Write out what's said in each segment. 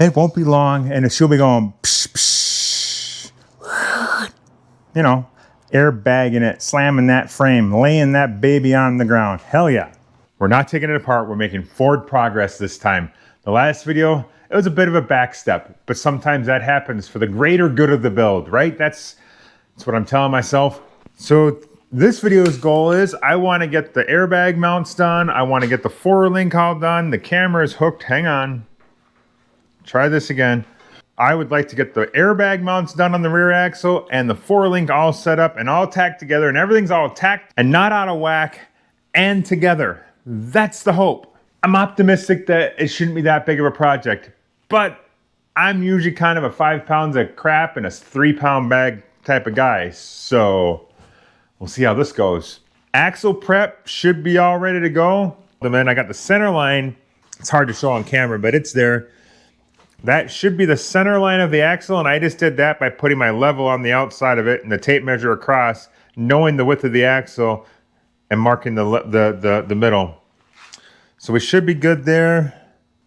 It won't be long, and she'll be going, psh, psh, you know, airbagging it, slamming that frame, laying that baby on the ground. Hell yeah. We're not taking it apart. We're making forward progress this time. The last video, it was a bit of a backstep, but sometimes that happens for the greater good of the build, right? That's what I'm telling myself. So this video's goal is I want to get the airbag mounts done. I want to get the 4-link all done. The camera is hooked. Hang on. Try this again. I would like to get the airbag mounts done on the rear axle and the 4-link all set up and all tacked together, and everything's all tacked and not out of whack and together. That's the hope. I'm optimistic that it shouldn't be that big of a project, but I'm usually kind of a 5 pounds of crap in a 3-pound bag type of guy. So we'll see how this goes. Axle prep should be all ready to go. And then I got the center line. It's hard to show on camera, but it's there. That should be the center line of the axle, and I just did that by putting my level on the outside of it and the tape measure across, knowing the width of the axle and marking the middle. So we should be good there.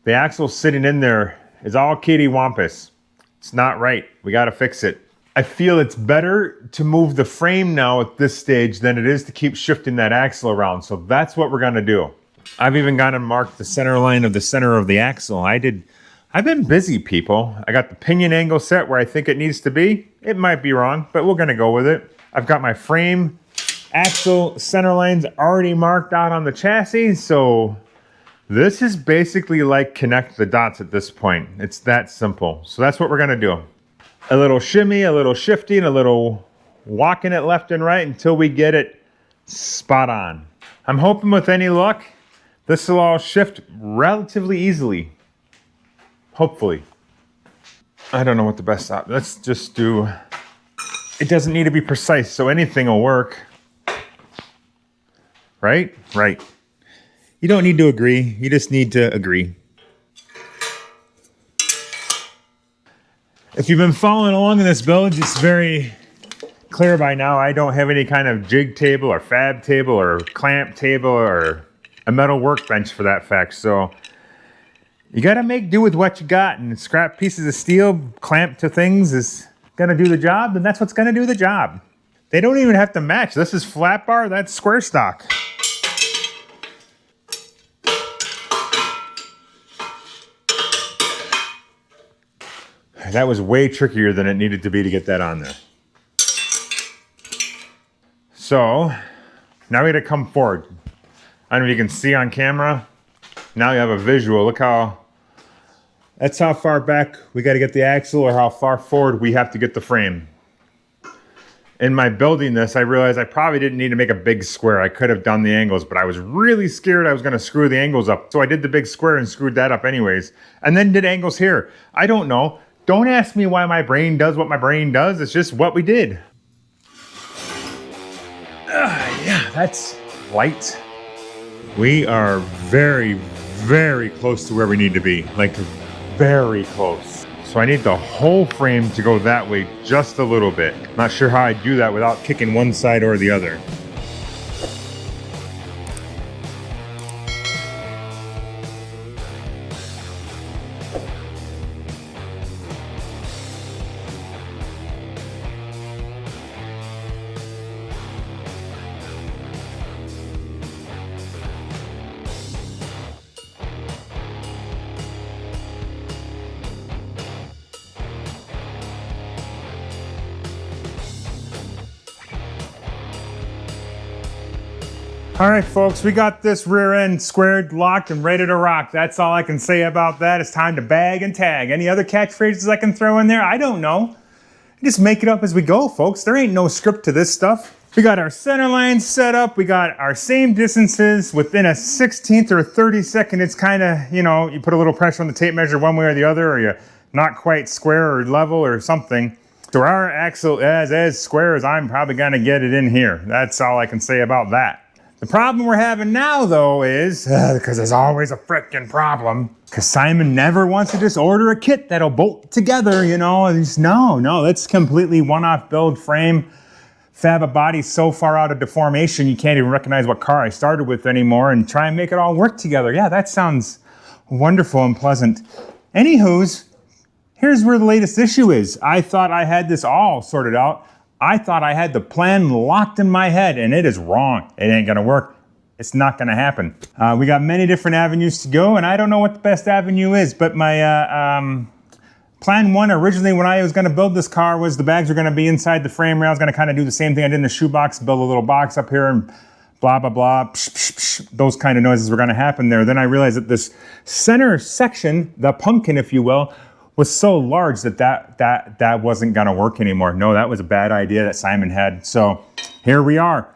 The axle sitting in there is all kittywampus. It's not right. We got to fix it. I feel it's better to move the frame now at this stage than it is to keep shifting that axle around. So that's what we're going to do. I've even gone and marked the center line of the center of the axle. I've been busy, people. I got the pinion angle set where I think it needs to be. It might be wrong, but we're going to go with it. I've got my frame axle center lines already marked out on the chassis, so this is basically like connect the dots at this point. It's that simple. So that's what we're gonna do. A little shimmy, a little shifting, a little walking it left and right until we get it spot on. I'm hoping with any luck, this will all shift relatively easily. Hopefully. I don't know what the best option. Let's just do, it doesn't need to be precise, so anything will work. Right? Right. You don't need to agree, you just need to agree. If you've been following along in this build, it's very clear by now I don't have any kind of jig table or fab table or clamp table or a metal workbench for that fact. So you gotta make do with what you got, and scrap pieces of steel clamped to things is gonna do the job, and that's what's gonna do the job. They don't even have to match. This is flat bar, that's square stock. That was way trickier than it needed to be to get that on there. So now we gotta come forward. I don't know if you can see on camera. Now you have a visual. Look how, that's how far back we gotta get the axle or how far forward we have to get the frame. In my building this, I realized I probably didn't need to make a big square. I could have done the angles, but I was really scared I was gonna screw the angles up. So I did the big square and screwed that up anyways. And then did angles here. I don't know. Don't ask me why my brain does what my brain does. It's just what we did. Yeah, that's light. We are very, very close to where we need to be. Like, very close. So I need the whole frame to go that way just a little bit. Not sure how I do that without kicking one side or the other. All right, folks, we got this rear end squared, locked, and ready to rock. That's all I can say about that. It's time to bag and tag. Any other catchphrases I can throw in there? I don't know. Just make it up as we go, folks. There ain't no script to this stuff. We got our center lines set up. We got our same distances within a 16th or 32nd. It's kind of, you know, you put a little pressure on the tape measure one way or the other, or you're not quite square or level or something. So our axle is as square as I'm probably gonna get it in here. That's all I can say about that. The problem we're having now, though, is, because there's always a frickin' problem, because Simon never wants to just order a kit that'll bolt together, you know. No, that's completely one-off build frame. Fab a body so far out of deformation you can't even recognize what car I started with anymore, and try and make it all work together. Yeah, that sounds wonderful and pleasant. Anywho's, Here's where the latest issue is. I thought I had this all sorted out. I thought I had the plan locked in my head, and it is wrong. It ain't gonna work. It's not gonna happen. We got many different avenues to go, and I don't know what the best avenue is, but my plan one originally when I was gonna build this car was the bags were gonna be inside the frame rail. I was gonna kind of do the same thing I did in the shoebox, build a little box up here and blah, blah, blah, psh, psh, psh. Those kind of noises were gonna happen there. Then I realized that this center section, the pumpkin, if you will, was so large that wasn't gonna work anymore. No, that was a bad idea that Simon had. So here we are.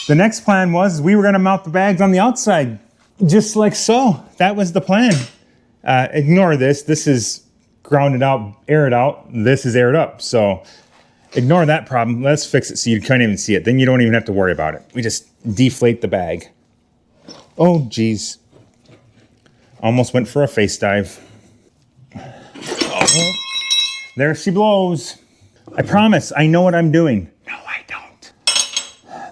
The next plan was we were gonna mount the bags on the outside, just like so. That was the plan. Ignore this. This is grounded out, aired out. This is aired up. So ignore that problem. Let's fix it so you can't even see it. Then you don't even have to worry about it. We just deflate the bag. Oh, geez. Almost went for a face dive. Oh, there she blows. I promise, I know what I'm doing. No, I don't.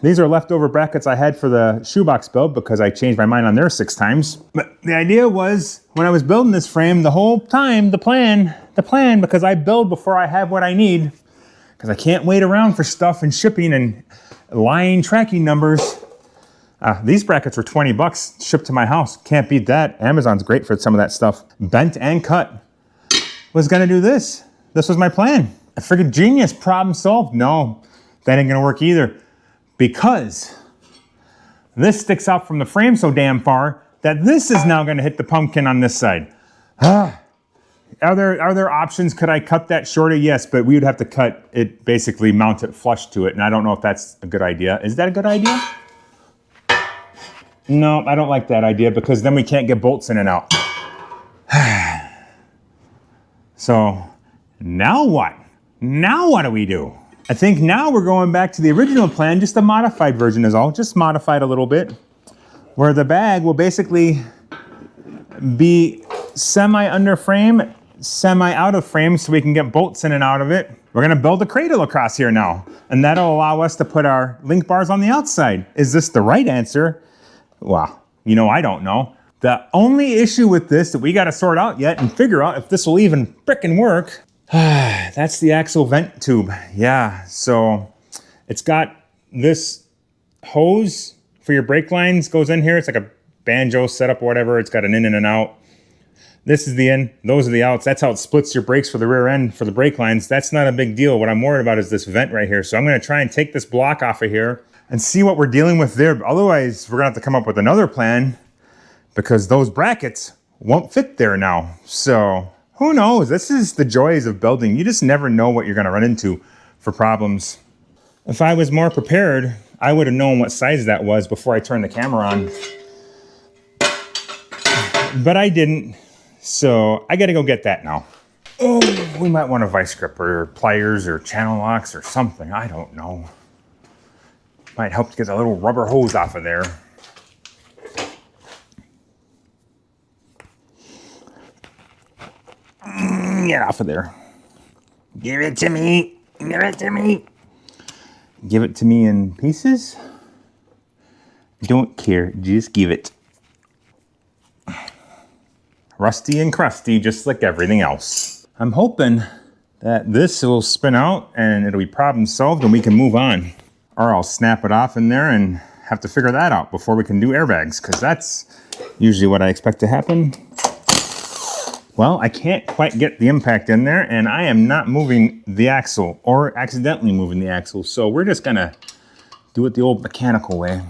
These are leftover brackets I had for the shoebox build because I changed my mind on there 6 times. But the idea was, when I was building this frame, the whole time, the plan, because I build before I have what I need, because I can't wait around for stuff and shipping and lying tracking numbers. These brackets were 20 bucks shipped to my house. Can't beat that. Amazon's great for some of that stuff. Bent and cut. Was gonna do this. This was my plan. I figured genius, problem solved. No, that ain't gonna work either. Because this sticks out from the frame so damn far that this is now gonna hit the pumpkin on this side. Are there options? Could I cut that shorter? Yes, but we would have to cut it, basically mount it flush to it, and I don't know if that's a good idea. Is that a good idea? No, I don't like that idea because then we can't get bolts in and out. So now what? Now what do we do? I think now we're going back to the original plan, just a modified version is all, just modified a little bit, where the bag will basically be semi under frame, semi out of frame so we can get bolts in and out of it. We're gonna build a cradle across here now, and that'll allow us to put our link bars on the outside. Is this the right answer? Well, you know, I don't know. The only issue with this that we got to sort out yet and figure out if this will even frickin' work, that's the axle vent tube. Yeah, so it's got this hose for your brake lines goes in here. It's like a banjo setup or whatever. It's got an in and an out. This is the in, those are the outs. That's how it splits your brakes for the rear end for the brake lines. That's not a big deal. What I'm worried about is this vent right here. So I'm gonna try and take this block off of here and see what we're dealing with there. Otherwise, we're gonna have to come up with another plan because those brackets won't fit there now. So who knows? This is the joys of building. You just never know what you're gonna run into for problems. If I was more prepared, I would have known what size that was before I turned the camera on. But I didn't, so I gotta go get that now. Oh, we might want a vice grip or pliers or channel locks or something, I don't know. Might help to get a little rubber hose off of there. Get off of there. Give it to me. Give it to me. Give it to me in pieces. Don't care. Just give it. Rusty and crusty, just like everything else. I'm hoping that this will spin out and it'll be problem solved and we can move on. Or I'll snap it off in there and have to figure that out before we can do airbags, because that's usually what I expect to happen. Well, I can't quite get the impact in there, and I am not moving the axle or accidentally moving the axle, so we're just gonna do it the old mechanical way.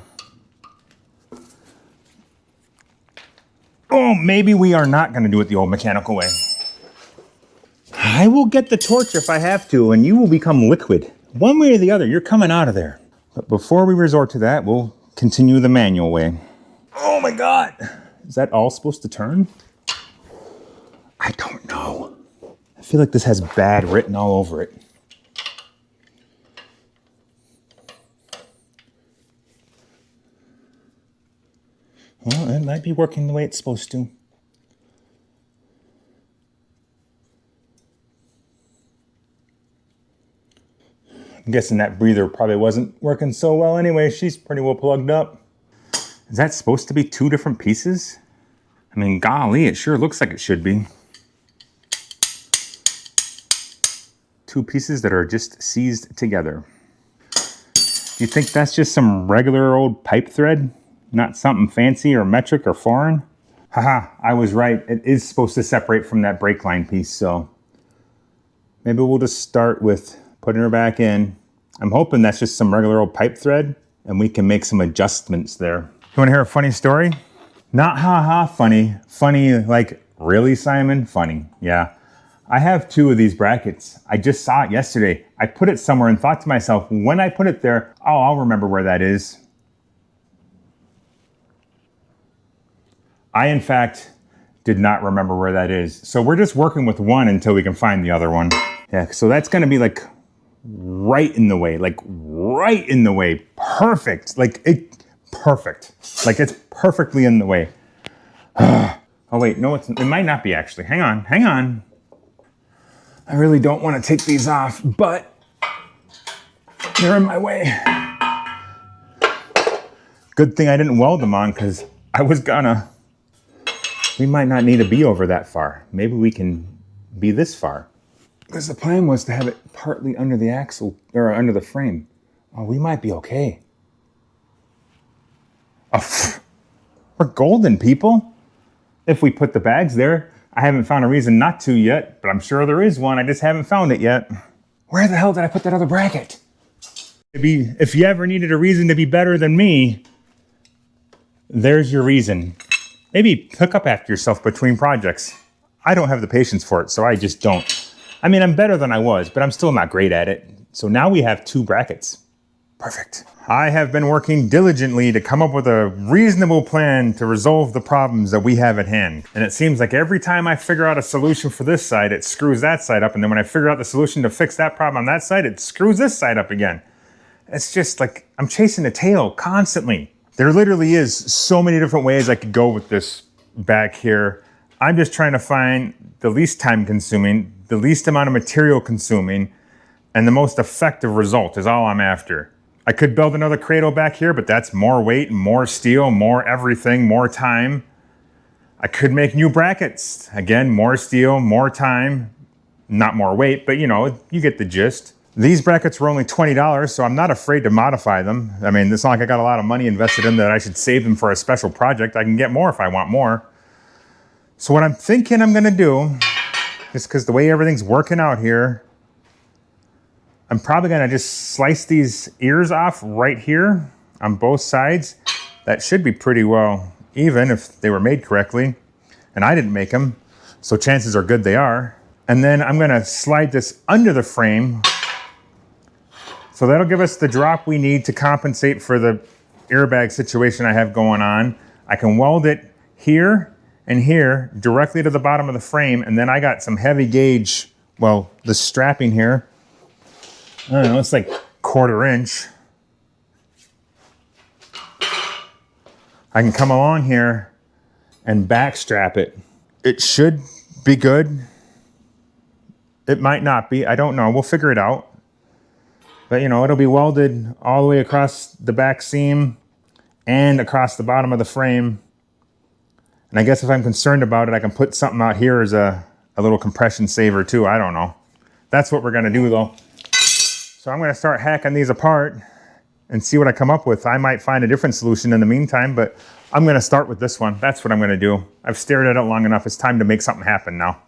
Oh, maybe we are not gonna do it the old mechanical way. I will get the torch if I have to, and you will become liquid. One way or the other, you're coming out of there. But before we resort to that, we'll continue the manual way. Oh my God! Is that all supposed to turn? I don't know. I feel like this has bad written all over it. Well, it might be working the way it's supposed to. I'm guessing that breather probably wasn't working so well anyway. She's pretty well plugged up. Is that supposed to be 2 different pieces? I mean, golly, it sure looks like it should be. two pieces that are just seized together. Do you think that's just some regular old pipe thread? Not something fancy or metric or foreign? Haha, I was right. It is supposed to separate from that brake line piece, so maybe we'll just start with putting her back in. I'm hoping that's just some regular old pipe thread and we can make some adjustments there. You want to hear a funny story? Not ha-ha funny. Funny like, really, Simon? Funny, yeah. I have two of these brackets. I just saw it yesterday. I put it somewhere and thought to myself, when I put it there, oh, I'll remember where that is. I, in fact, did not remember where that is. So we're just working with one until we can find the other one. Yeah, so that's gonna be like right in the way, like right in the way. Perfect, perfect. Like it's perfectly in the way. Oh wait, no, it might not be actually. Hang on. I really don't want to take these off, but they're in my way. Good thing I didn't weld them on because I was gonna. We might not need to be over that far. Maybe we can be this far. Because the plan was to have it partly under the axle, or under the frame. Oh, we might be okay. Oh, we're golden, people. If we put the bags there, I haven't found a reason not to yet, but I'm sure there is one. I just haven't found it yet. Where the hell did I put that other bracket? Maybe if you ever needed a reason to be better than me, there's your reason. Maybe pick up after yourself between projects. I don't have the patience for it, so I just don't. I mean, I'm better than I was, but I'm still not great at it. So now we have two brackets. Perfect. I have been working diligently to come up with a reasonable plan to resolve the problems that we have at hand. And it seems like every time I figure out a solution for this side, it screws that side up. And then when I figure out the solution to fix that problem on that side, it screws this side up again. It's just like I'm chasing a tail constantly. There literally is so many different ways I could go with this back here. I'm just trying to find the least time consuming, the least amount of material consuming, and the most effective result is all I'm after. I could build another cradle back here, but that's more weight, more steel, more everything, more time. I could make new brackets. Again, more steel, more time, not more weight, but you know, you get the gist. These brackets were only $20, so I'm not afraid to modify them. I mean, it's not like I got a lot of money invested in that I should save them for a special project. I can get more if I want more. So what I'm thinking I'm gonna do, is because the way everything's working out here, I'm probably gonna just slice these ears off right here on both sides. That should be pretty well even if they were made correctly. And I didn't make them, so chances are good they are. And then I'm gonna slide this under the frame. So that'll give us the drop we need to compensate for the airbag situation I have going on. I can weld it here and here directly to the bottom of the frame, and then I got some heavy gauge, well, the strapping here, I don't know, it's like 1/4 inch. I can come along here and back strap it. It should be good. It might not be, I don't know, we'll figure it out. But you know, it'll be welded all the way across the back seam and across the bottom of the frame. And I guess if I'm concerned about it, I can put something out here as a little compression saver too, I don't know. That's what we're gonna do though. So I'm gonna start hacking these apart and see what I come up with. I might find a different solution in the meantime, but I'm gonna start with this one. That's what I'm gonna do. I've stared at it long enough. It's time to make something happen now.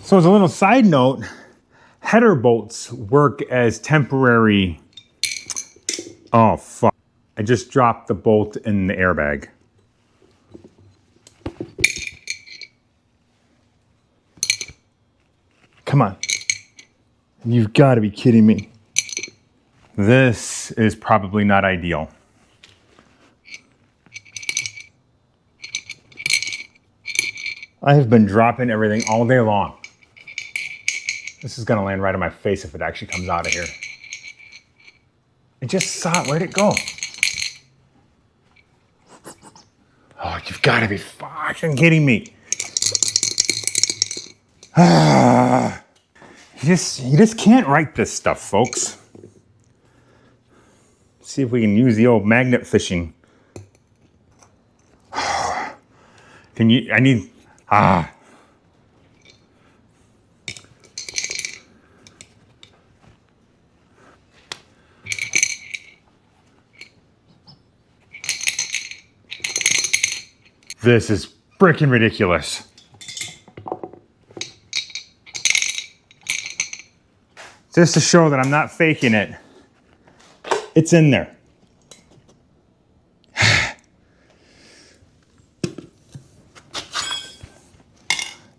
So as a little side note, header bolts work as temporary, oh fuck. I just dropped the bolt in the airbag. Come on. You've got to be kidding me. This is probably not ideal. I have been dropping everything all day long. This is gonna land right on my face if it actually comes out of here. I just saw it, where'd it go? Oh, you've gotta be fucking kidding me. You just can't write this stuff, folks. See if we can use the old magnet fishing. This is freaking ridiculous. Just to show that I'm not faking it, it's in there.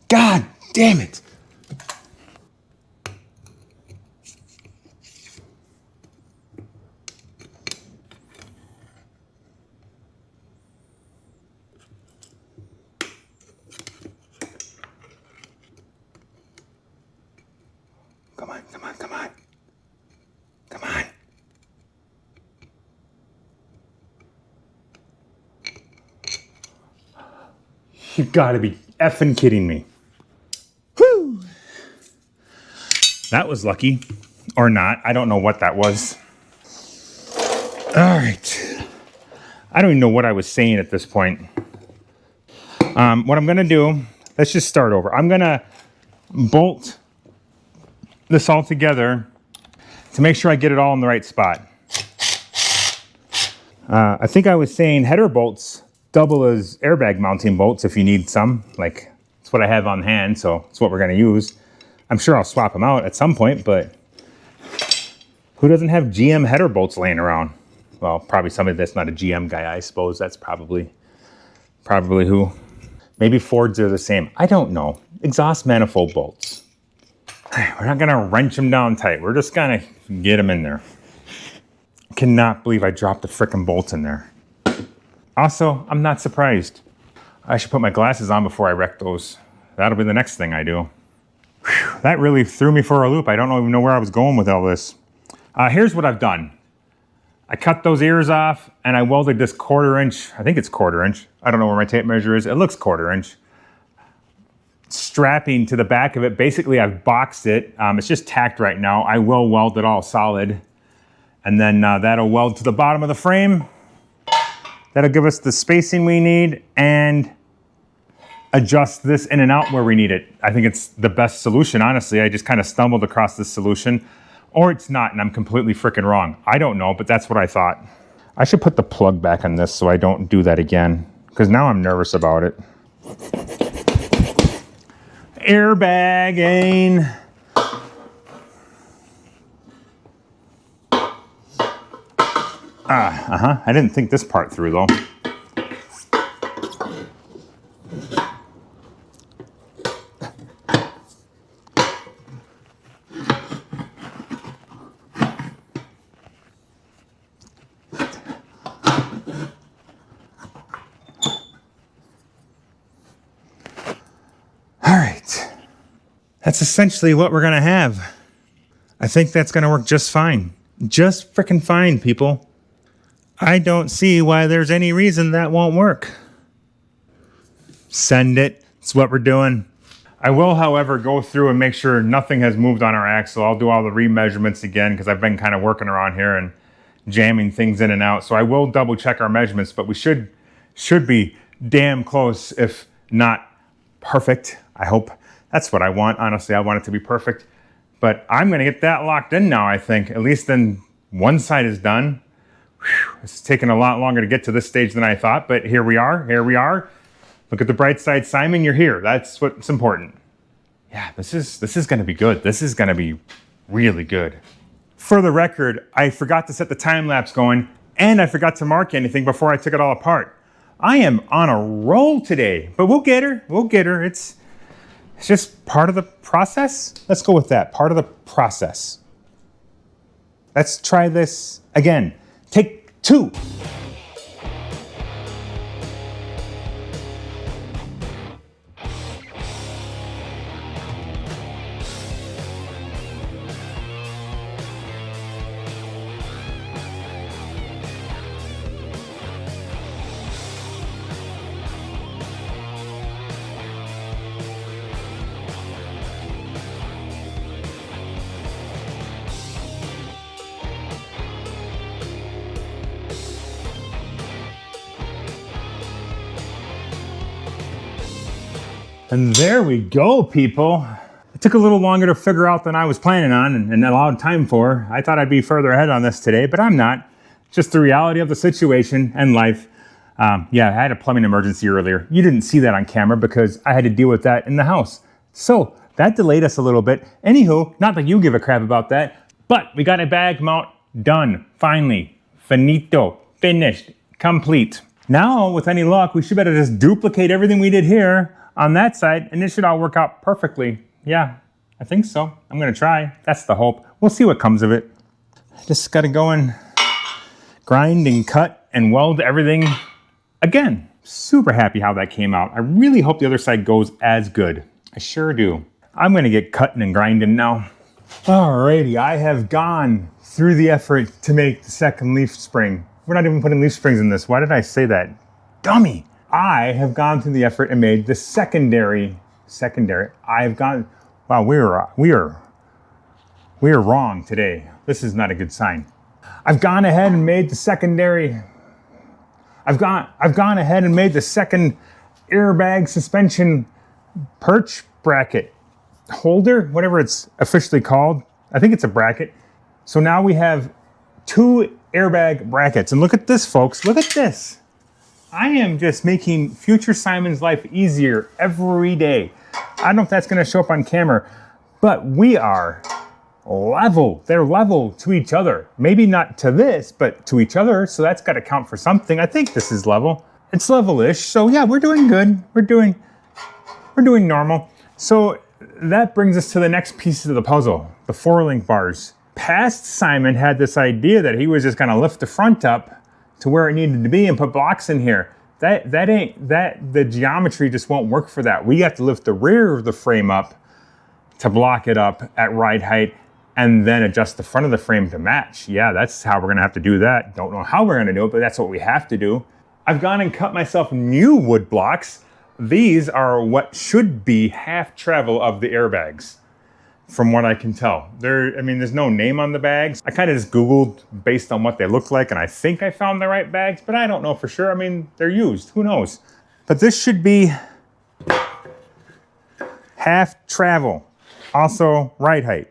God damn it. Come on, come on, come on. Come on. You gotta be effing kidding me. Whew. That was lucky. Or not. I don't know what that was. All right. I don't even know what I was saying at this point. What I'm gonna do, let's just start over. I'm gonna bolt this all together to make sure I get it all in the right spot. I think I was saying header bolts double as airbag mounting bolts if you need some. Like, it's what I have on hand, so it's what we're gonna use. I'm sure I'll swap them out at some point, but who doesn't have GM header bolts laying around? Well, probably somebody that's not a GM guy, I suppose. That's probably who. Maybe Fords are the same. I don't know. Exhaust manifold bolts. We're not gonna wrench them down tight. We're just gonna get them in there. I cannot believe I dropped the frickin' bolts in there. Also, I'm not surprised. I should put my glasses on before I wreck those. That'll be the next thing I do. Whew, that really threw me for a loop. I don't even know where I was going with all this. Here's what I've done. I cut those ears off and I welded this 1/4 inch, I think it's 1/4 inch. I don't know where my tape measure is. It looks 1/4 inch. Strapping to the back of it. Basically, I've boxed it. It's just tacked right now. I will weld it all solid. And then that'll weld to the bottom of the frame. That'll give us the spacing we need and adjust this in and out where we need it. I think it's the best solution, honestly. I just kind of stumbled across this solution. Or it's not, and I'm completely freaking wrong. I don't know, but that's what I thought. I should put the plug back on this so I don't do that again, because now I'm nervous about it. Airbagging. I didn't think this part through though. All right. That's essentially what we're gonna have. I think that's gonna work just fine. Just frickin' fine, people. I don't see why there's any reason that won't work. Send it. It's what we're doing. I will, however, go through and make sure nothing has moved on our axle. I'll do all the remeasurements again because I've been kind of working around here and jamming things in and out. So I will double check our measurements, but we should be damn close, if not perfect. I hope. That's what I want. Honestly, I want it to be perfect. But I'm going to get that locked in now, I think. At least then one side is done. Whew, it's taken a lot longer to get to this stage than I thought, but here we are. Here we are. Look at the bright side, Simon. You're here. That's what's important. Yeah, this is going to be good. This is going to be really good. For the record, I forgot to set the time lapse going, and I forgot to mark anything before I took it all apart. I am on a roll today, but we'll get her. We'll get her. It's just part of the process. Let's go with that. Part of the process. Let's try this again. Take 2. And there we go, people. It took a little longer to figure out than I was planning on and allowed time for. I thought I'd be further ahead on this today, but I'm not. Just the reality of the situation and life. Yeah, I had a plumbing emergency earlier. You didn't see that on camera because I had to deal with that in the house. So that delayed us a little bit. Anywho, not that you give a crap about that, but we got a bag mount done, finally. Finito, finished, complete. Now, with any luck, we should better just duplicate everything we did here on that side, and it should all work out perfectly. Yeah, I think so. I'm gonna try. That's the hope. We'll see what comes of it. Just gotta go and grind and cut and weld everything again. Super happy how that came out. I really hope the other side goes as good. I sure do. I'm gonna get cutting and grinding now. Alrighty, I have gone through the effort to make the second leaf spring. We're not even putting leaf springs in this. Why did I say that? Dummy! I have gone through the effort and made the secondary. I've gone, wow, we are wrong today. This is not a good sign. I've gone ahead and made the secondary. I've gone ahead and made the second airbag suspension perch bracket holder, whatever it's officially called. I think it's a bracket. So now we have 2 airbag brackets. And look at this, folks. Look at this. I am just making future Simon's life easier every day. I don't know if that's going to show up on camera, but we are level. They're level to each other. Maybe not to this, but to each other. So that's got to count for something. I think this is level. It's level-ish. So yeah, we're doing good. We're doing normal. So that brings us to the next pieces of the puzzle, the 4-link bars. Past Simon had this idea that he was just going to lift the front up to where it needed to be and put blocks in here. The geometry just won't work for that. We have to lift the rear of the frame up to block it up at ride height and then adjust the front of the frame to match. Yeah, that's how we're gonna have to do that. Don't know how we're gonna do it, but that's what we have to do. I've gone and cut myself new wood blocks. These are what should be half travel of the airbags, from what I can tell. There's no name on the bags. I kind of just Googled based on what they look like, and I think I found the right bags, but I don't know for sure. I mean, they're used, who knows? But this should be half travel. Also, ride height.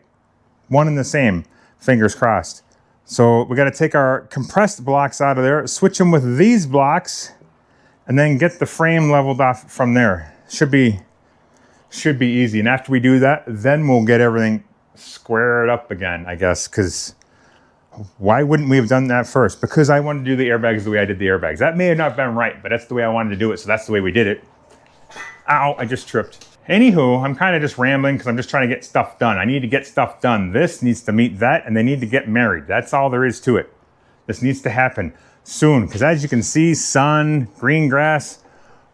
One and the same, fingers crossed. So we gotta take our compressed blocks out of there, switch them with these blocks, and then get the frame leveled off from there. Should be easy. And after we do that, then we'll get everything squared up again, I guess, because why wouldn't we have done that first? Because I wanted to do the airbags the way I did the airbags. That may have not been right, but that's the way I wanted to do it, so that's the way we did it. Ow, I just tripped. Anywho, I'm kind of just rambling because I'm just trying to get stuff done. I need to get stuff done. This needs to meet that, and they need to get married. That's all there is to it. This needs to happen soon, because as you can see, sun, green grass,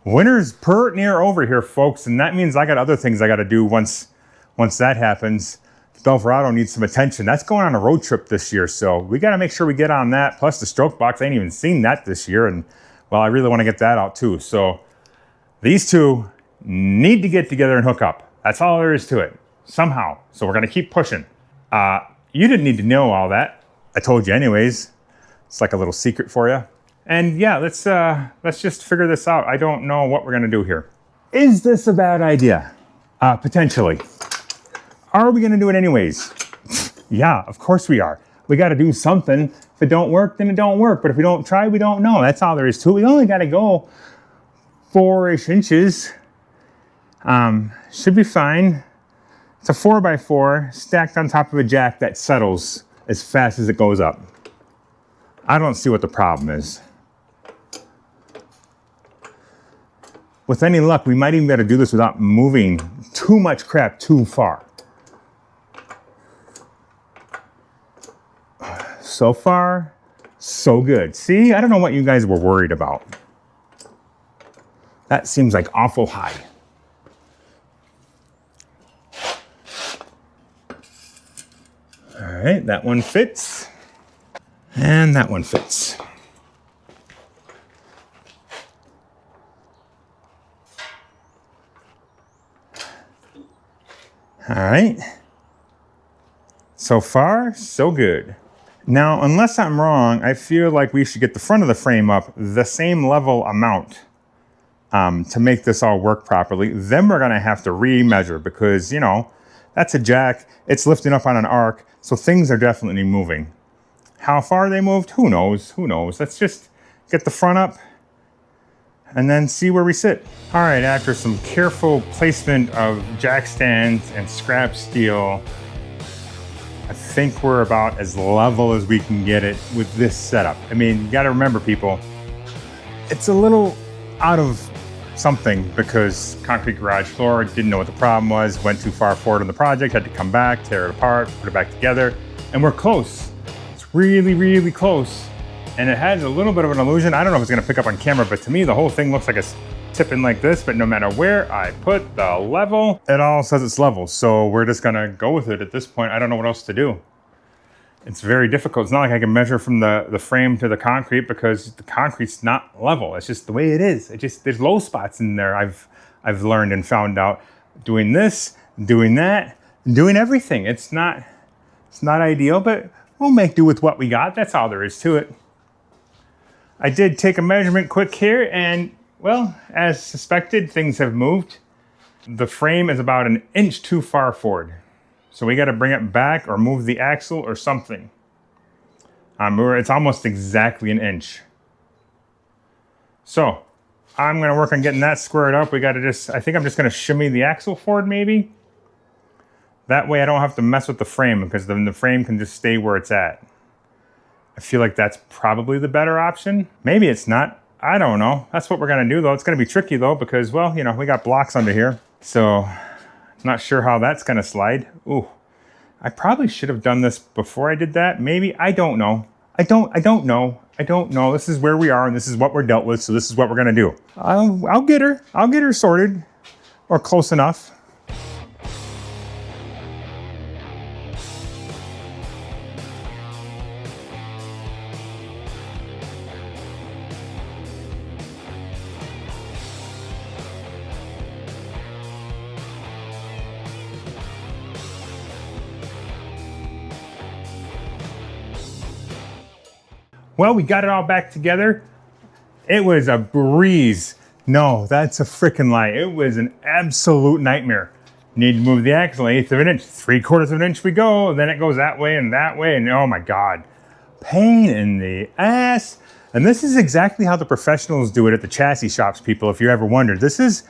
winter's pert near over here, folks, and that means I got other things I got to do once that happens. The Belverado needs some attention. That's going on a road trip this year, so we got to make sure we get on that. Plus the stroke box, I ain't even seen that this year, and well, I really want to get that out too. So these two need to get together and hook up. That's all there is to it, somehow. So we're going to keep pushing. You didn't need to know all that. I told you anyways. It's like a little secret for you. And yeah, let's just figure this out. I don't know what we're gonna do here. Is this a bad idea? Potentially. Are we gonna do it anyways? Yeah, of course we are. We gotta do something. If it don't work, then it don't work. But if we don't try, we don't know. That's all there is to it. We only gotta go 4-ish inches. Should be fine. It's a 4x4 stacked on top of a jack that settles as fast as it goes up. I don't see what the problem is. With any luck, we might even be able to do this without moving too much crap too far. So far, so good. See, I don't know what you guys were worried about. That seems like awful high. All right, that one fits. And that one fits. All right. So far, so good. Now, unless I'm wrong, I feel like we should get the front of the frame up the same level amount to make this all work properly. Then we're gonna have to re-measure because, you know, that's a jack. It's lifting up on an arc, so things are definitely moving. How far they moved, who knows, who knows. Let's just get the front up and then see where we sit. All right, after some careful placement of jack stands and scrap steel, I think we're about as level as we can get it with this setup. I mean, you gotta remember, people, it's a little out of something because concrete garage floor didn't know what the problem was, went too far forward on the project, had to come back, tear it apart, put it back together, and we're close. It's really, really close. And it has a little bit of an illusion. I don't know if it's gonna pick up on camera, but to me, the whole thing looks like it's tipping like this, but no matter where I put the level, it all says it's level. So we're just gonna go with it at this point. I don't know what else to do. It's very difficult. It's not like I can measure from the frame to the concrete because the concrete's not level. It's just the way it is. It just, there's low spots in there. I've learned and found out doing this, doing that, doing everything. It's not ideal, but we'll make do with what we got. That's all there is to it. I did take a measurement quick here and, well, as suspected, things have moved. The frame is about an inch too far forward. So we got to bring it back or move the axle or something. It's almost exactly an inch. So I'm going to work on getting that squared up. We got to just, I think I'm just going to shimmy the axle forward maybe. That way I don't have to mess with the frame because then the frame can just stay where it's at. I feel like that's probably the better option. Maybe it's not. I don't know. That's what we're going to do though. It's going to be tricky though because, well, you know, we got blocks under here. So not sure how that's gonna slide. Ooh, I probably should have done this before I did that. Maybe, I don't know. I don't know. This is where we are and this is what we're dealt with. So this is what we're gonna do. I'll get her sorted or close enough. Well, we got it all back together. It was a breeze. No, that's a freaking lie. It was an absolute nightmare. Need to move the axle 1/8 of an inch, 3/4 of an inch we go, then it goes that way, and oh my God. Pain in the ass. And this is exactly how the professionals do it at the chassis shops, people, if you ever wondered. This is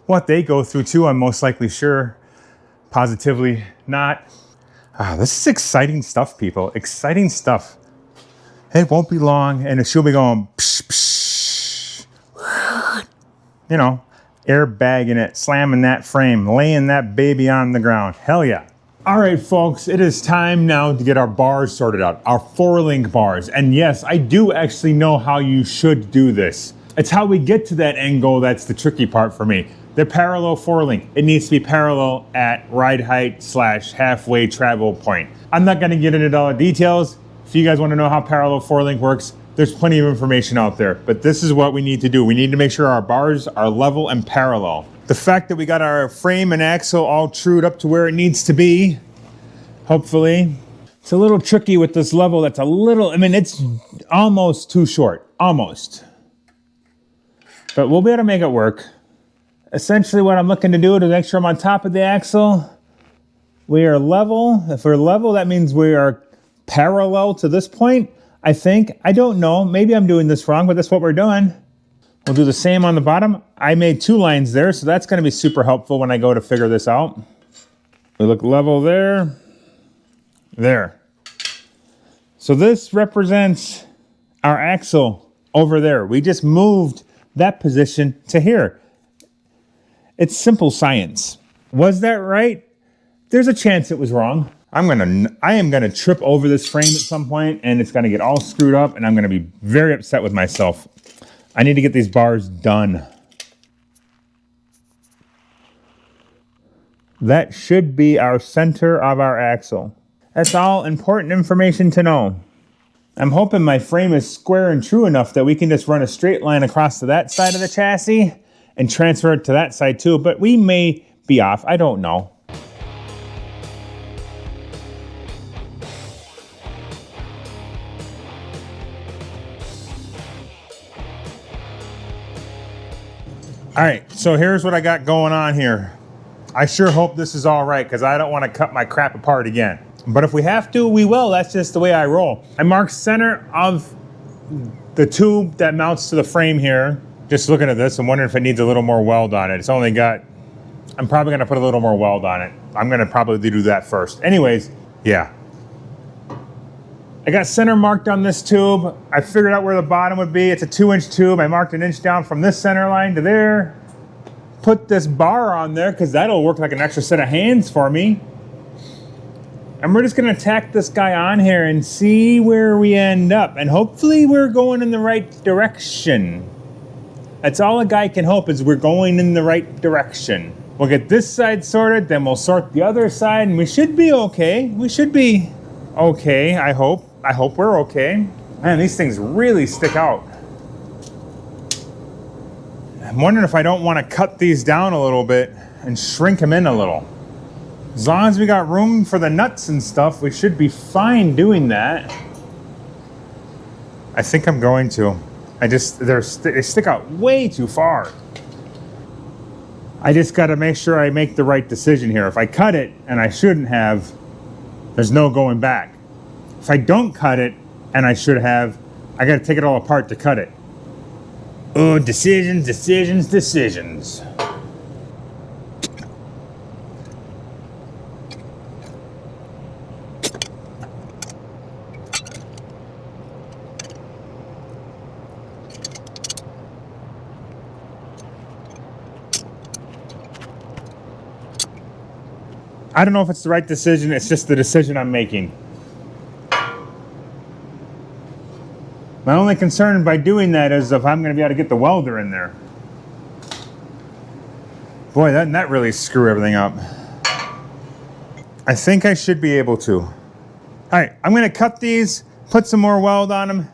what they go through too, I'm most likely sure. Positively not. This is exciting stuff, people, exciting stuff. It won't be long, and she'll be going, psh, psh, you know, airbagging it, slamming that frame, laying that baby on the ground. Hell yeah. All right, folks, it is time now to get our bars sorted out, our 4-link bars. And yes, I do actually know how you should do this. It's how we get to that end goal that's the tricky part for me. They're parallel 4-link. It needs to be parallel at ride height / halfway travel point. I'm not gonna get into all the details. If you guys want to know how parallel 4-link works, there's plenty of information out there, but this is what we need to do. We need to make sure our bars are level and parallel. The fact that we got our frame and axle all trued up to where it needs to be, hopefully. It's a little tricky with this level. That's a little, I mean, it's almost too short, almost. But we'll be able to make it work. Essentially what I'm looking to do to make sure I'm on top of the axle, we are level. If we're level, that means we are parallel to this point, I think. I don't know. Maybe I'm doing this wrong, but that's what we're doing. We'll do the same on the bottom. I made 2 lines there, so that's going to be super helpful when I go to figure this out. We look level there. There. So this represents our axle over there. We just moved that position to here. It's simple science. Was that right? There's a chance it was wrong. I am gonna trip over this frame at some point and it's gonna get all screwed up and I'm gonna be very upset with myself. I need to get these bars done. That should be our center of our axle. That's all important information to know. I'm hoping my frame is square and true enough that we can just run a straight line across to that side of the chassis and transfer it to that side too, but we may be off, I don't know. All right, so here's what I got going on here. I sure hope this is all right because I don't want to cut my crap apart again. But if we have to, we will. That's just the way I roll. I marked center of the tube that mounts to the frame here. Just looking at this, I'm wondering if it needs a little more weld on it. It's only got, I'm probably gonna put a little more weld on it. I'm gonna probably do that first. Anyways, yeah. I got center marked on this tube. I figured out where the bottom would be. It's a 2-inch tube. I marked an inch down from this center line to there. Put this bar on there because that'll work like an extra set of hands for me. And we're just gonna tack this guy on here and see where we end up. And hopefully we're going in the right direction. That's all a guy can hope, is we're going in the right direction. We'll get this side sorted, then we'll sort the other side, and we should be okay. We should be okay, I hope. I hope we're okay. Man, these things really stick out. I'm wondering if I don't want to cut these down a little bit and shrink them in a little. As long as we got room for the nuts and stuff, we should be fine doing that. I think I'm going to. They stick out way too far. I just got to make sure I make the right decision here. If I cut it, and I shouldn't have, there's no going back. If I don't cut it, and I should have, I got to take it all apart to cut it. Oh, decisions, decisions, decisions. I don't know if it's the right decision, it's just the decision I'm making. My only concern by doing that is if I'm going to be able to get the welder in there. Boy, that really screw everything up. I think I should be able to. All right, I'm going to cut these, put some more weld on them,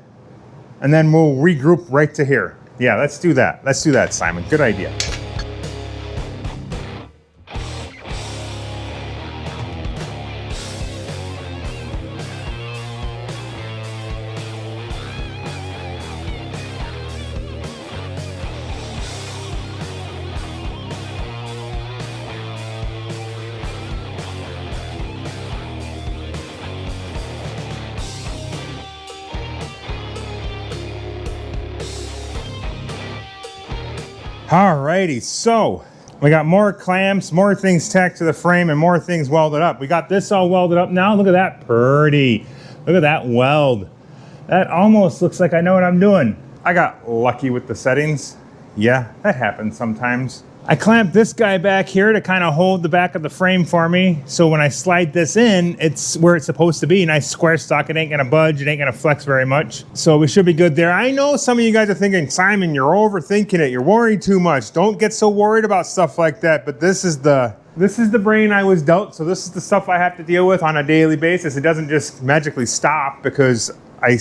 and then we'll regroup right to here. Yeah, let's do that. Let's do that, Simon. Good idea. Alrighty, so we got more clamps, more things tacked to the frame, and more things welded up. We got this all welded up now. Look at that, pretty. Look at that weld. That almost looks like I know what I'm doing. I got lucky with the settings. Yeah, that happens sometimes. I clamped this guy back here to kind of hold the back of the frame for me. So when I slide this in, it's where it's supposed to be. Nice square stock. It ain't gonna budge. It ain't gonna flex very much. So we should be good there. I know some of you guys are thinking, Simon, you're overthinking it. You're worried too much. Don't get so worried about stuff like that. But this is the brain I was dealt. So this is the stuff I have to deal with on a daily basis. It doesn't just magically stop because I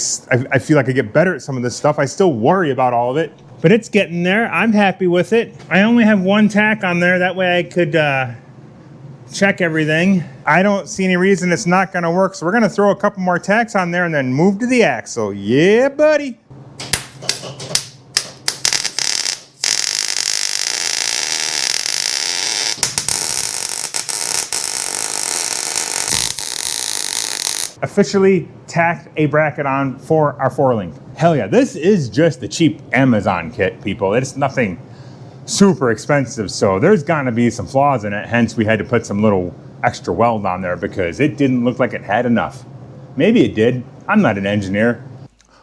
feel like I get better at some of this stuff. I still worry about all of it. But it's getting there. I'm happy with it. I only have one tack on there. That way I could check everything. I don't see any reason it's not gonna work. So we're gonna throw a couple more tacks on there and then move to the axle. Yeah, buddy. Officially tacked a bracket on for our 4-link. Hell yeah, this is just the cheap Amazon kit, people. It's nothing super expensive, so there's gonna be some flaws in it, hence we had to put some little extra weld on there because it didn't look like it had enough. Maybe it did. I'm not an engineer.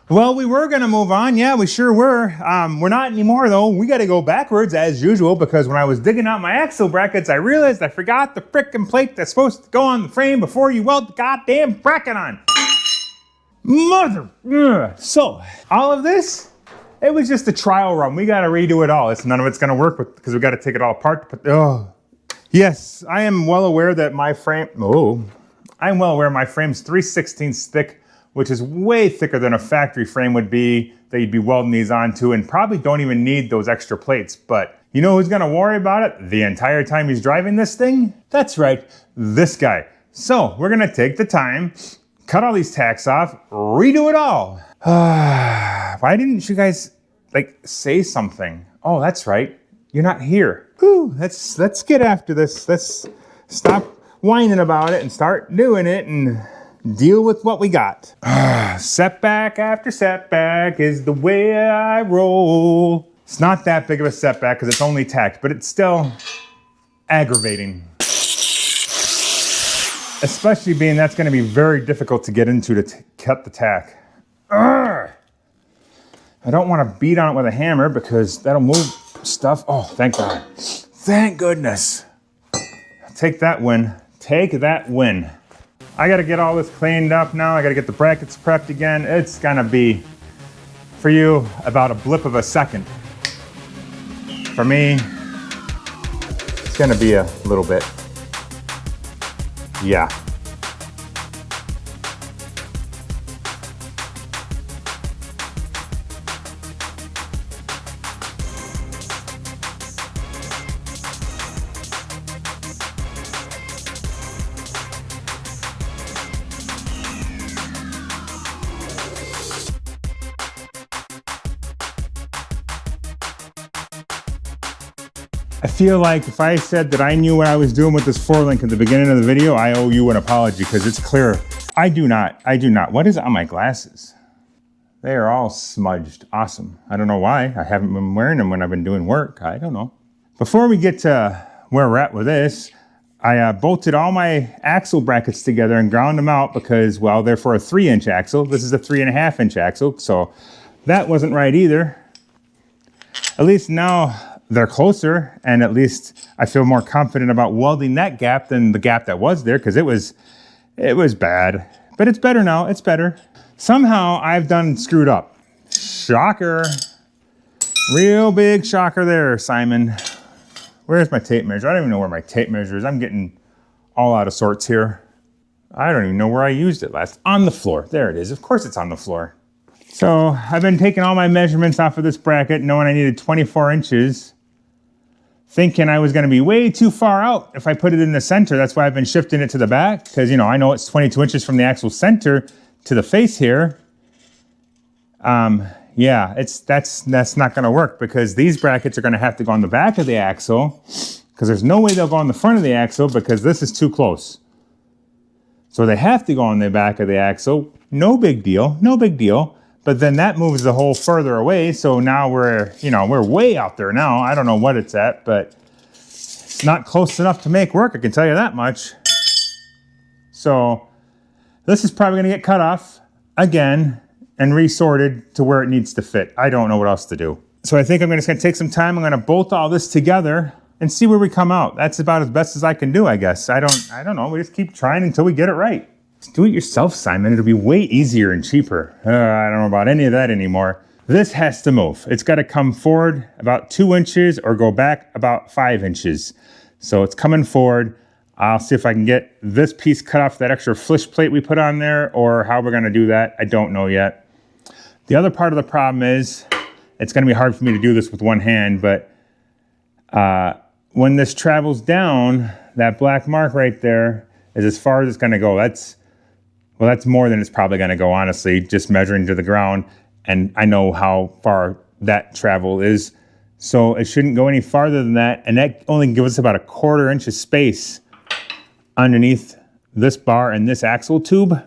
Well, we were gonna move on. Yeah, we sure were. We're not anymore though. We gotta go backwards as usual because when I was digging out my axle brackets, I realized I forgot the frickin' plate that's supposed to go on the frame before you weld the goddamn bracket on. Mother. Ugh. So, all of this, it was just a trial run. We gotta redo it all. None of it's gonna work because we gotta take it all apart. Yes, I am well aware that my frame, I'm well aware my frame's 3/16 thick, which is way thicker than a factory frame would be that you'd be welding these onto and probably don't even need those extra plates. But you know who's gonna worry about it the entire time he's driving this thing? That's right, this guy. So we're gonna take the time, cut all these tacks off, redo it all. Why didn't you guys say something? Oh, that's right. You're not here. Whew, let's get after this. Let's stop whining about it and start doing it and deal with what we got. Setback after setback is the way I roll. It's not that big of a setback because it's only tacked, but it's still aggravating. Especially being that's going to be very difficult to get into to cut the tack. I don't want to beat on it with a hammer because that'll move stuff. Oh, thank God. Thank goodness. Take that win. Take that win. I got to get all this cleaned up now. I got to get the brackets prepped again. It's going to be, for you, about a blip of a second. For me, it's going to be a little bit. Yeah. I feel like if I said that I knew what I was doing with this 4-link at the beginning of the video, I owe you an apology because it's clear. I do not. What is on my glasses? They are all smudged. Awesome. I don't know why. I haven't been wearing them when I've been doing work. I don't know. Before we get to where we're at with this, I bolted all my axle brackets together and ground them out because, well, they're for a 3-inch axle. This is a 3.5-inch axle, so that wasn't right either. At least now they're closer, and at least I feel more confident about welding that gap than the gap that was there because it was bad. But it's better now. It's better. Somehow I've done screwed up. Shocker. Real big shocker there, Simon. Where's my tape measure? I don't even know where my tape measure is. I'm getting all out of sorts here. I don't even know where I used it last. On the floor. There it is. Of course it's on the floor. So I've been taking all my measurements off of this bracket, knowing I needed 24 inches. Thinking I was going to be way too far out if I put it in the center. That's why I've been shifting it to the back. Because, you know, I know it's 22 inches from the actual center to the face here. Yeah, that's not going to work because these brackets are going to have to go on the back of the axle because there's no way they'll go on the front of the axle because this is too close. So they have to go on the back of the axle. No big deal, no big deal. But then that moves the hole further away. So now we're way out there now. I don't know what it's at, but it's not close enough to make work. I can tell you that much. So this is probably going to get cut off again and resorted to where it needs to fit. I don't know what else to do. So I think I'm just going to take some time. I'm going to bolt all this together and see where we come out. That's about as best as I can do, I guess. I don't know. We just keep trying until we get it right. Just do it yourself, Simon. It'll be way easier and cheaper. I don't know about any of that anymore. This has to move. It's got to come forward about 2 inches or go back about 5 inches. So it's coming forward. I'll see if I can get this piece cut off that extra flish plate we put on there or how we're going to do that. I don't know yet. The other part of the problem is it's going to be hard for me to do this with one hand, but when this travels down, that black mark right there is as far as it's going to go. That's more than it's probably going to go, honestly, just measuring to the ground. And I know how far that travel is. So it shouldn't go any farther than that. And that only gives us about a 1/4 inch of space underneath this bar and this axle tube.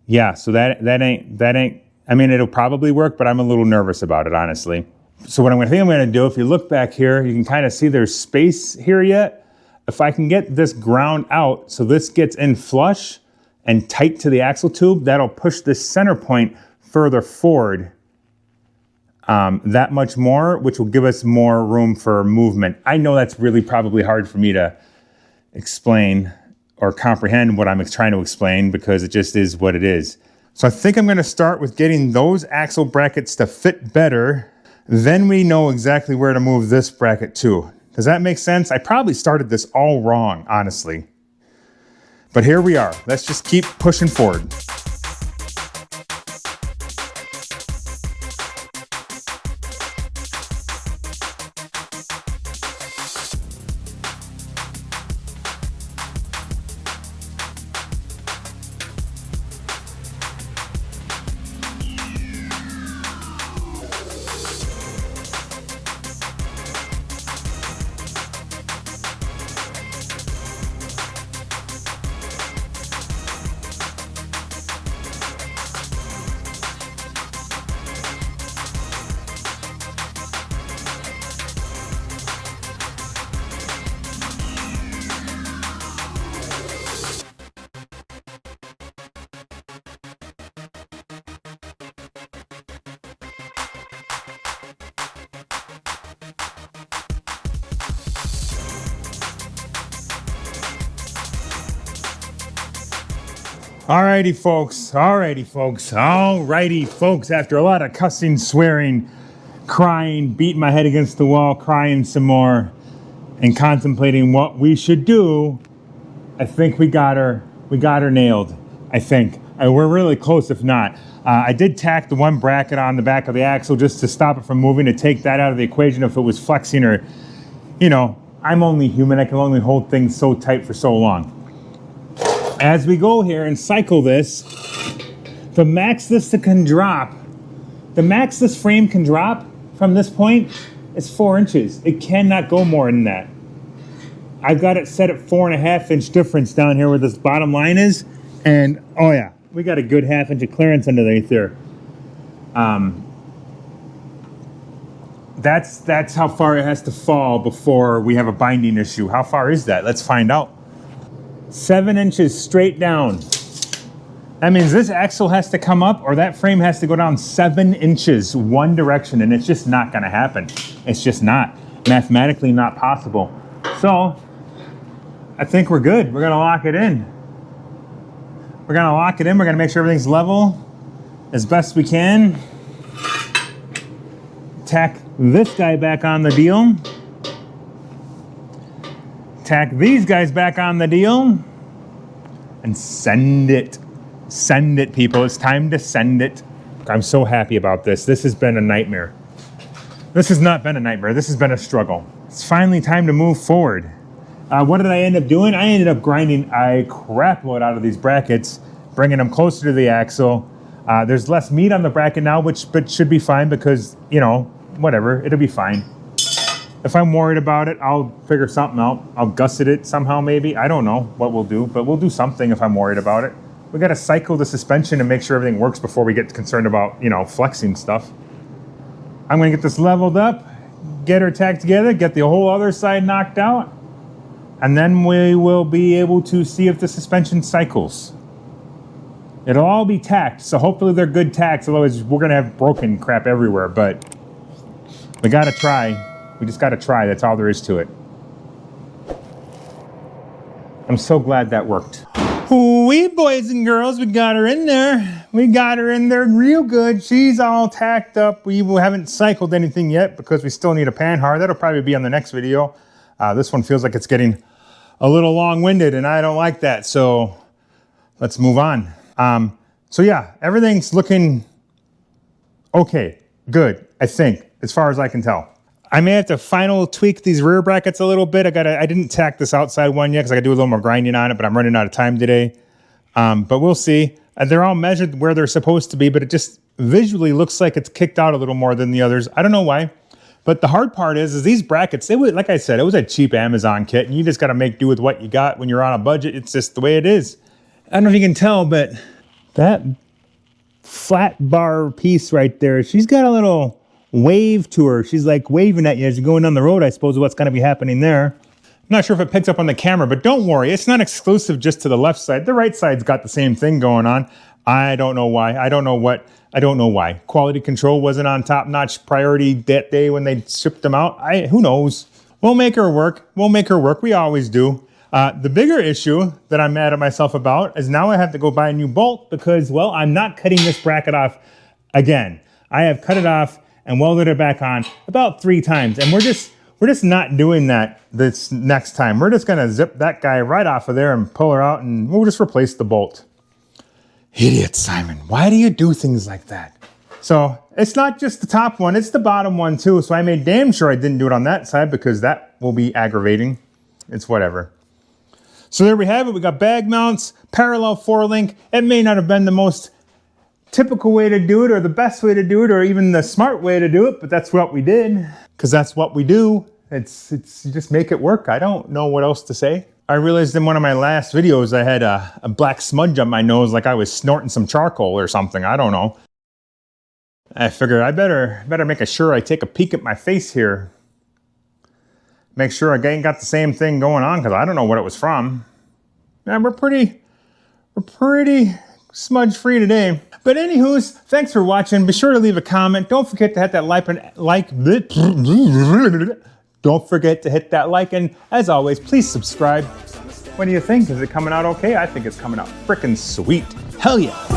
Yeah, so that ain't, I mean, it'll probably work, but I'm a little nervous about it, honestly. So what I'm going to do, if you look back here, you can kind of see there's space here yet. If I can get this ground out so this gets in flush and tight to the axle tube, that'll push this center point further forward that much more, which will give us more room for movement. I know that's really probably hard for me to explain or comprehend what I'm trying to explain because it just is what it is. So I think I'm going to start with getting those axle brackets to fit better. Then we know exactly where to move this bracket to. Does that make sense? I probably started this all wrong, honestly. But here we are. Let's just keep pushing forward. Alrighty, folks. After a lot of cussing, swearing, crying, beating my head against the wall, crying some more, and contemplating what we should do, I think we got her nailed. I think. We're really close, if not. I did tack the one bracket on the back of the axle just to stop it from moving, to take that out of the equation if it was flexing, or, you know, I'm only human. I can only hold things so tight for so long. As we go here and cycle this, the max this frame can drop from this point is 4 inches. It cannot go more than that. I've got it set at 4.5 inch difference down here where this bottom line is, and oh yeah, we got a good 1/2 inch of clearance underneath there. That's how far it has to fall before we have a binding issue. How far is that? Let's find out. 7 inches straight down. That means this axle has to come up, or that frame has to go down 7 inches one direction, and it's just not going to happen. It's just not. Mathematically not possible. So, I think we're good. We're going to lock it in. We're going to make sure everything's level as best we can. Tack this guy back on the deal. Tack these guys back on the deal. And send it. Send it, people. It's time to send it. I'm so happy about this. This has been a nightmare. This has not been a nightmare. This has been a struggle. It's finally time to move forward. What did I end up doing? I ended up grinding a crap load out of these brackets, bringing them closer to the axle. There's less meat on the bracket now, but should be fine because, you know, whatever, it'll be fine. If I'm worried about it, I'll figure something out. I'll gusset it somehow, maybe. I don't know what we'll do, but we'll do something if I'm worried about it. We got to cycle the suspension and make sure everything works before we get concerned about, you know, flexing stuff. I'm going to get this leveled up, get her tacked together, get the whole other side knocked out, and then we will be able to see if the suspension cycles. It'll all be tacked, so hopefully they're good tacks, otherwise we're going to have broken crap everywhere, but we got to try. We just got to try. That's all there is to it. I'm so glad that worked. We boys and girls, we got her in there. We got her in there real good. She's all tacked up. We haven't cycled anything yet because we still need a panhard. That'll probably be on the next video. This one feels like it's getting a little long-winded, and I don't like that. So let's move on. So yeah, everything's looking okay, good, I think, as far as I can tell. I may have to final tweak these rear brackets a little bit. I didn't tack this outside one yet because I got to do a little more grinding on it, but I'm running out of time today. But we'll see. They're all measured where they're supposed to be, but it just visually looks like it's kicked out a little more than the others. I don't know why. But the hard part is these brackets, like I said, it was a cheap Amazon kit, and you just got to make do with what you got when you're on a budget. It's just the way it is. I don't know if you can tell, but that flat bar piece right there, she's got a little wave to her. She's like waving at you as you're going down the road, I suppose, what's going to be happening there. I'm not sure if it picks up on the camera, but don't worry. It's not exclusive just to the left side. The right side's got the same thing going on. I don't know why. I don't know why. Quality control wasn't on top-notch priority that day when they shipped them out. Who knows? We'll make her work. We'll make her work. We always do. The bigger issue that I'm mad at myself about is now I have to go buy a new bolt because, well, I'm not cutting this bracket off again. I have cut it off and welded it back on about 3 times. And we're just not doing that this next time. We're just gonna zip that guy right off of there and pull her out, and we'll just replace the bolt. Idiot, Simon, why do you do things like that? So it's not just the top one, it's the bottom one too. So I made damn sure I didn't do it on that side because that will be aggravating. It's whatever. So there we have it. We got bag mounts, parallel 4-link. It may not have been the most typical way to do it or the best way to do it or even the smart way to do it, but that's what we did because that's what we do. It's just make it work. I don't know what else to say. I realized in one of my last videos I had a black smudge on my nose like I was snorting some charcoal or something. I don't know. I figured I better make sure I take a peek at my face here. Make sure I ain't got the same thing going on because I don't know what it was from. Yeah, we're pretty smudge free today. But anywho's, thanks for watching. Be sure to leave a comment. Don't forget to hit that Don't forget to hit that like, and as always, please subscribe. What do you think? Is it coming out okay? I think it's coming out frickin' sweet. Hell yeah.